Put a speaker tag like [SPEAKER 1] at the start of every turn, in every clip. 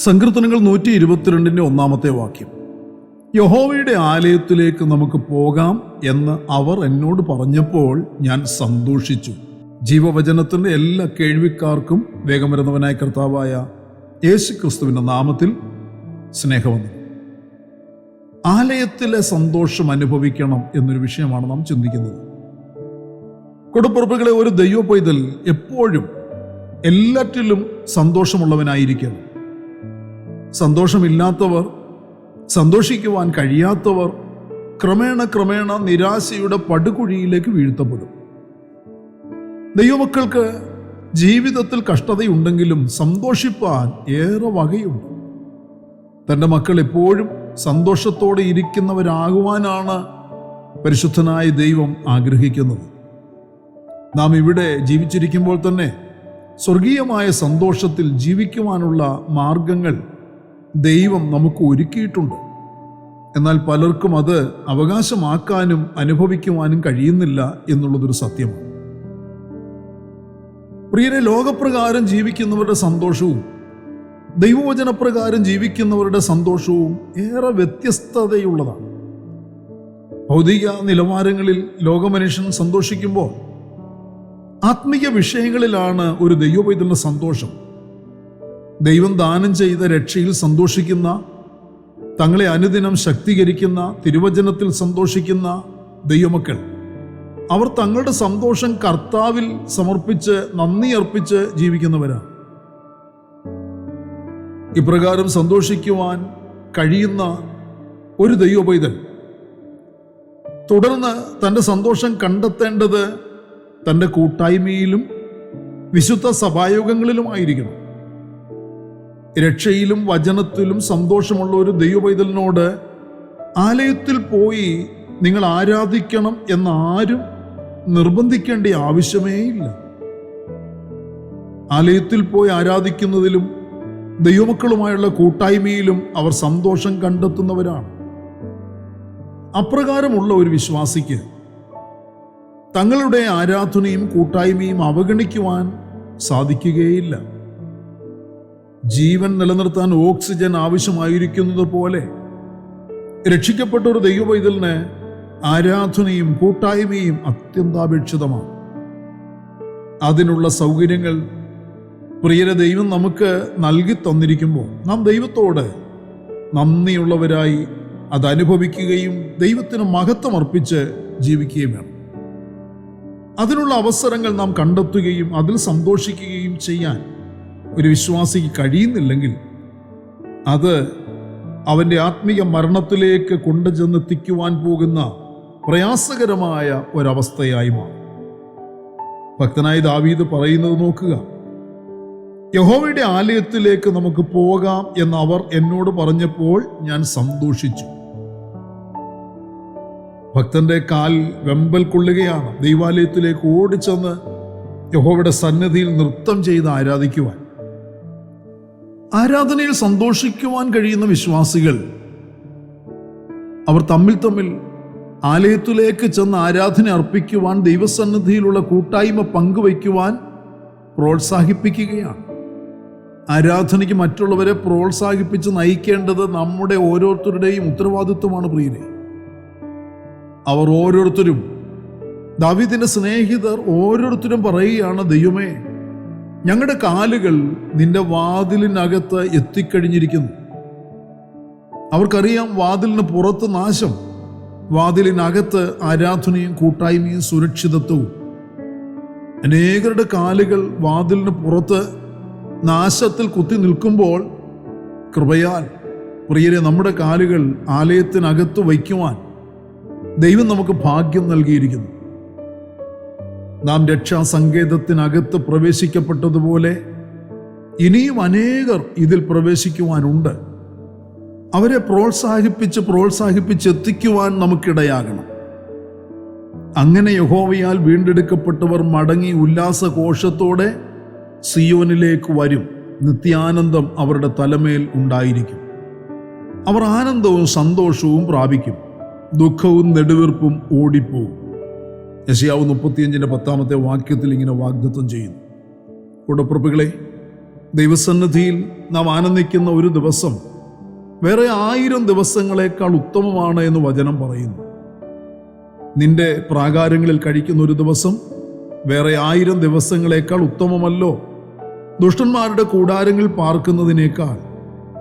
[SPEAKER 1] സങ്കീർത്തനങ്ങൾ 122 വാക്യം. യഹോവയുടെ ആലയത്തിലേക്ക് നമുക്ക് പോകാം എന്ന് അവർ എന്നോട് പറഞ്ഞപ്പോൾ ഞാൻ സന്തോഷിച്ചു. ജീവവചനത്തിൻ്റെ എല്ലാ കേൾവിക്കാർക്കും വേഗം വരുന്നവനായ കർത്താവായ യേശു ക്രിസ്തുവിൻ്റെ നാമത്തിൽ സ്നേഹവന്ദനം. ആലയത്തിലെ സന്തോഷം അനുഭവിക്കണം എന്നൊരു വിഷയമാണ് നാം ചിന്തിക്കുന്നത്. കൊടുപ്പുറപ്പുകളെ, ഒരു ദൈവ പൈതൽ എപ്പോഴും എല്ലാറ്റിലും സന്തോഷമുള്ളവനായിരിക്കണം. സന്തോഷമില്ലാത്തവർ, സന്തോഷിക്കുവാൻ കഴിയാത്തവർ ക്രമേണ നിരാശയുടെ പടുകുഴിയിലേക്ക് വീഴ്ത്തപ്പെടും. ദൈവമക്കൾക്ക് ജീവിതത്തിൽ കഷ്ടതയുണ്ടെങ്കിലും സന്തോഷിപ്പാൻ ഏറെ വകയുണ്ട്. തൻ്റെ മക്കൾ എപ്പോഴും സന്തോഷത്തോടെ ഇരിക്കുന്നവരാകുവാനാണ് പരിശുദ്ധനായ ദൈവം ആഗ്രഹിക്കുന്നത്. നാം ഇവിടെ ജീവിച്ചിരിക്കുമ്പോൾ തന്നെ സ്വർഗീയമായ സന്തോഷത്തിൽ ജീവിക്കുവാനുള്ള മാർഗങ്ങൾ ദൈവം നമുക്ക് ഒരുക്കിയിട്ടുണ്ട്. എന്നാൽ പലർക്കും അത് അവകാശമാക്കാനും അനുഭവിക്കുവാനും കഴിയുന്നില്ല എന്നുള്ളതൊരു സത്യമാണ്. പ്രിയരെ, ലോകപ്രകാരം ജീവിക്കുന്നവരുടെ സന്തോഷവും ദൈവവചനപ്രകാരം ജീവിക്കുന്നവരുടെ സന്തോഷവും ഏറെ വ്യത്യസ്തതയുള്ളതാണ്. ഭൗതിക നിലവാരങ്ങളിൽ ലോകമനുഷ്യൻ സന്തോഷിക്കുമ്പോൾ ആത്മീയ വിഷയങ്ങളിലാണ് ഒരു ദൈവപൈതലിന്റെ സന്തോഷം. ദൈവം ദാനം ചെയ്ത രക്ഷയിൽ സന്തോഷിക്കുന്ന, തങ്ങളെ അനുദിനം ശക്തീകരിക്കുന്ന, തിരുവചനത്തിൽ സന്തോഷിക്കുന്ന ദൈവമക്കൾ, അവർ തങ്ങളുടെ സന്തോഷം കർത്താവിൽ സമർപ്പിച്ച് നന്ദി അർപ്പിച്ച് ജീവിക്കുന്നവരാണ്. ഇപ്രകാരം സന്തോഷിക്കുവാൻ കഴിയുന്ന ഒരു ദൈവപൈതൽ തുടർന്ന് തൻ്റെ സന്തോഷം കണ്ടെത്തേണ്ടത് തൻ്റെ കൂട്ടായ്മയിലും വിശുദ്ധ സഭായോഗങ്ങളിലുമായിരിക്കണം. രക്ഷയിലും വചനത്തിലും സന്തോഷമുള്ള ഒരു ദൈവപൈതലിനോട് ആലയത്തിൽ പോയി നിങ്ങൾ ആരാധിക്കണം എന്നാരും നിർബന്ധിക്കേണ്ട ആവശ്യമേ ഇല്ല. ആലയത്തിൽ പോയി ആരാധിക്കുന്നതിലും ദൈവമക്കളുമായുള്ള കൂട്ടായ്മയിലും അവർ സന്തോഷം കണ്ടെത്തുന്നവരാണ്. അപ്രകാരമുള്ള ഒരു വിശ്വാസിക്ക് തങ്ങളുടെ ആരാധനയും കൂട്ടായ്മയും അവഗണിക്കുവാൻ സാധിക്കുകയില്ല. ജീവൻ നിലനിർത്താൻ ഓക്സിജൻ ആവശ്യമായിരിക്കുന്നത് പോലെ രക്ഷിക്കപ്പെട്ട ഒരു ദൈവപൈതലിന് ആരാധനയും കൂട്ടായ്മയും അത്യന്താപേക്ഷിതമാണ്. അതിനുള്ള സൗകര്യങ്ങൾ പ്രിയരെ ദൈവം നമുക്ക് നൽകി തന്നിരിക്കുമ്പോൾ നാം ദൈവത്തോട് നന്ദിയുള്ളവരായി അതനുഭവിക്കുകയും ദൈവത്തിന് മഹത്വം അർപ്പിച്ച് ജീവിക്കുകയും വേണം. അതിനുള്ള അവസരങ്ങൾ നാം കണ്ടെത്തുകയും അതിൽ സന്തോഷിക്കുകയും ചെയ്യാൻ ഒരു വിശ്വാസിക്ക് കഴിയുന്നില്ലെങ്കിൽ അത് അവൻ്റെ ആത്മീയ മരണത്തിലേക്ക് കൊണ്ടുചെന്നെത്തിക്കുവാൻ പോകുന്ന പ്രയാസകരമായ ഒരവസ്ഥയായി മാറും. ഭക്തനായ ദാവീദ് പറയുന്നത് നോക്കുക. യഹോവയുടെ ആലയത്തിലേക്ക് നമുക്ക് പോകാം എന്ന് അവർ എന്നോട് പറഞ്ഞപ്പോൾ ഞാൻ സന്തോഷിച്ചു. ഭക്തന്റെ കാൽ വെമ്പൽ കൊള്ളുകയാണ് ദൈവാലയത്തിലേക്ക് ഓടിച്ചെന്ന് യഹോവയുടെ സന്നിധിയിൽ നൃത്തം ചെയ്ത് ആരാധിക്കുവാൻ. ആരാധനയിൽ സന്തോഷിക്കുവാൻ കഴിയുന്ന വിശ്വാസികൾ അവർ തമ്മിൽ ആലയത്തിലേക്ക് ചെന്ന് ആരാധന അർപ്പിക്കുവാൻ, ദൈവസന്നിധിയിലുള്ള കൂട്ടായ്മ പങ്കുവയ്ക്കുവാൻ പ്രോത്സാഹിപ്പിക്കുകയാണ്. ആരാധനയ്ക്ക് മറ്റുള്ളവരെ പ്രോത്സാഹിപ്പിച്ച് നയിക്കേണ്ടത് നമ്മുടെ ഓരോരുത്തരുടെയും ഉത്തരവാദിത്വമാണ് പ്രിയരെ. അവർ ഓരോരുത്തരും, ദാവീദിന്റെ സ്നേഹിതർ ഓരോരുത്തരും പറയുകയാണ്, ദൈവമേ, ഞങ്ങളുടെ കാലുകൾ നിന്റെ വാതിലിനകത്ത് എത്തിക്കഴിഞ്ഞിരിക്കുന്നു. അവർക്കറിയാം വാതിലിന് പുറത്ത് നാശം, വാതിലിനകത്ത് ആരാധനയും കൂട്ടായ്മയും സുരക്ഷിതത്വവും. അനേകരുടെ കാലുകൾ വാതിലിന് പുറത്ത് നാശത്തിൽ കുത്തി നിൽക്കുമ്പോൾ കൃപയാൽ പ്രിയരെ നമ്മുടെ കാലുകൾ ആലയത്തിനകത്ത് വയ്ക്കുവാൻ ദൈവം നമുക്ക് ഭാഗ്യം നൽകിയിരിക്കുന്നു. നാം രക്ഷാസങ്കേതത്തിനകത്ത് പ്രവേശിക്കപ്പെട്ടതുപോലെ ഇനിയും അനേകർ ഇതിൽ പ്രവേശിക്കുവാനുണ്ട്. അവരെ പ്രോത്സാഹിപ്പിച്ച് എത്തിക്കുവാൻ നമുക്കിടയാകണം. അങ്ങനെ യഹോവയാൽ വീണ്ടെടുക്കപ്പെട്ടവർ മടങ്ങി ഉല്ലാസഘോഷത്തോടെ സിയോനിലേക്ക് വരും. നിത്യാനന്ദം അവരുടെ തലമേൽ ഉണ്ടായിരിക്കും. അവർ ആനന്ദവും സന്തോഷവും പ്രാപിക്കും. ദുഃഖവും നെടുവീർപ്പും ഓടിപ്പോവും. യെശയ്യാവ് 35:10 വാക്യത്തിൽ ഇങ്ങനെ വാഗ്ദത്തം ചെയ്യുന്നു. കൂടപ്പുറപ്പുകളെ, ദൈവസന്നിധിയിൽ നാം ആനന്ദിക്കുന്ന ഒരു ദിവസം വേറെ 1000 ദിവസങ്ങളെക്കാൾ ഉത്തമമാണ് എന്ന് വചനം പറയുന്നു. നിന്റെ പ്രാകാരങ്ങളിൽ കഴിക്കുന്ന ഒരു ദിവസം വേറെ 1000 ദിവസങ്ങളെക്കാൾ ഉത്തമമല്ലോ. ദുഷ്ടന്മാരുടെ കൂടാരങ്ങളിൽ പാർക്കുന്നതിനേക്കാൾ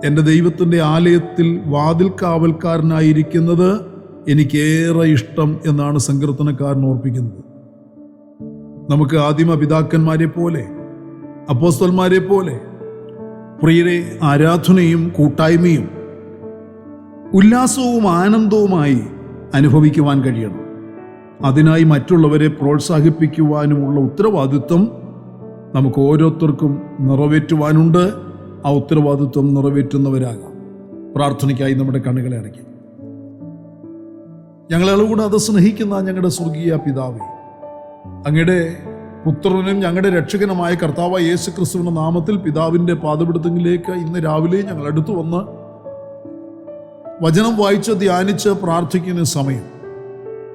[SPEAKER 1] എൻ്റെ ദൈവത്തിൻ്റെ ആലയത്തിൽ വാതിൽ കാവൽക്കാരനായിരിക്കുന്നത് എനിക്കേറെ ഇഷ്ടം എന്നാണ് സങ്കീർത്തനക്കാരൻ ഓർപ്പിക്കുന്നത്. നമുക്ക് ആദിമ പിതാക്കന്മാരെ പോലെ, അപ്പോസ്തലന്മാരെ പോലെ പ്രിയരെ ആരാധനയും കൂട്ടായ്മയും ഉല്ലാസവും ആനന്ദവുമായി അനുഭവിക്കുവാൻ കഴിയണം. അതിനായി മറ്റുള്ളവരെ പ്രോത്സാഹിപ്പിക്കുവാനുമുള്ള ഉത്തരവാദിത്വം നമുക്ക് ഓരോരുത്തർക്കും നിറവേറ്റുവാനുണ്ട്. ആ ഉത്തരവാദിത്വം നിറവേറ്റുന്നവരാകാം. പ്രാർത്ഥനയ്ക്കായി നമ്മുടെ കണ്ണുകളെ അടയ്ക്കാം. ഞങ്ങളെ കൂടാതെ സ്നേഹിക്കുന്ന ഞങ്ങളുടെ സ്വർഗീയ പിതാവേ, അങ്ങയുടെ പുത്രനും ഞങ്ങളുടെ രക്ഷകനുമായ കർത്താവായ യേശു ക്രിസ്തുവിന്റെ നാമത്തിൽ പിതാവിൻ്റെ പാദപീഠത്തിലേക്ക് ഇന്ന് രാവിലെ ഞങ്ങൾ അടുത്തു വന്ന് വചനം വായിച്ച് ധ്യാനിച്ച് പ്രാർത്ഥിക്കുന്ന സമയം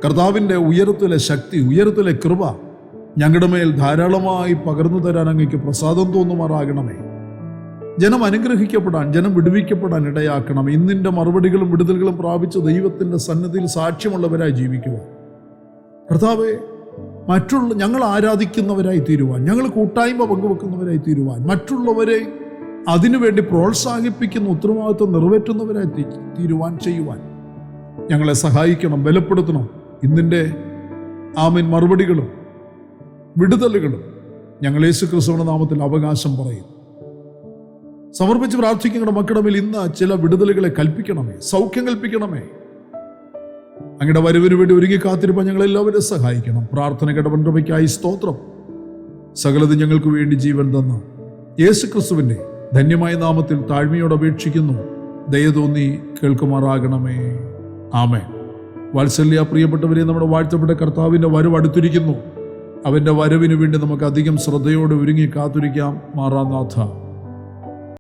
[SPEAKER 1] കർത്താവിൻ്റെ ഉയരത്തിലെ ശക്തി, ഉയരത്തിലെ കൃപ ഞങ്ങളുടെ മേൽ ധാരാളമായി പകർന്നു തരാൻ അങ്ങേക്ക് പ്രസാദം തോന്നുമാറാകണമേ. ജനം അനുഗ്രഹിക്കപ്പെടാൻ, ജനം വിടുവിക്കപ്പെടാൻ ഇടയാക്കണം. ഇന്നിൻ്റെ മറുപടികളും വിടുതലുകളും പ്രാപിച്ച് ദൈവത്തിൻ്റെ സന്നിധിയിൽ സാക്ഷ്യമുള്ളവരായി ജീവിക്കുക. കർത്താവേ, ഞങ്ങൾ ആരാധിക്കുന്നവരായി തീരുവാൻ, ഞങ്ങൾ കൂട്ടായ്മ പങ്കുവെക്കുന്നവരായി തീരുവാൻ, മറ്റുള്ളവരെ അതിനുവേണ്ടി പ്രോത്സാഹിപ്പിക്കുന്ന ഉത്തരവാദിത്വം നിറവേറ്റുന്നവരായി തീരുവാൻ ചെയ്യുവാൻ ഞങ്ങളെ സഹായിക്കണം, ബലപ്പെടുത്തണം. ഇന്നിൻ്റെ ആമേൻ മറുപടികളും വിടുതലുകളും ഞങ്ങൾ യേശു ക്രിസ്തുവിന്റെ നാമത്തിൽ അവകാശം പറയും. സമർപ്പിച്ച് പ്രാർത്ഥിക്കുന്ന മക്കളുടെ മേൽ ഇന്ന് ചില വിടുതലുകളെ കൽപ്പിക്കണമേ, സൗഖ്യം കൽപ്പിക്കണമേ. അങ്ങയുടെ വരവിന് വേണ്ടി ഒരുങ്ങി കാത്തിരിപ്പാൻ ഞങ്ങളെല്ലാവരും സഹായിക്കണം. പ്രാർത്ഥന കേട്ടവൻകൃപയ്ക്കായി സ്തോത്രം. സകലത് ഞങ്ങൾക്ക് വേണ്ടി ജീവൻ തന്ന യേശു ക്രിസ്തുവിൻ്റെ ധന്യമായ നാമത്തിൽ താഴ്മയോട് അപേക്ഷിക്കുന്നു. ദയ തോന്നി കേൾക്കുമാറാകണമേ. ആമേൻ. വാത്സല്യ പ്രിയപ്പെട്ടവരെ, നമ്മുടെ വാഴ്ത്തപ്പെട്ട കർത്താവിൻ്റെ വരവ് അടുത്തിരിക്കുന്നു. അവൻ്റെ വരവിന് വേണ്ടി നമുക്ക് അധികം ശ്രദ്ധയോടെ ഒരുങ്ങി കാത്തിരിക്കാം. മാറാനാഥ.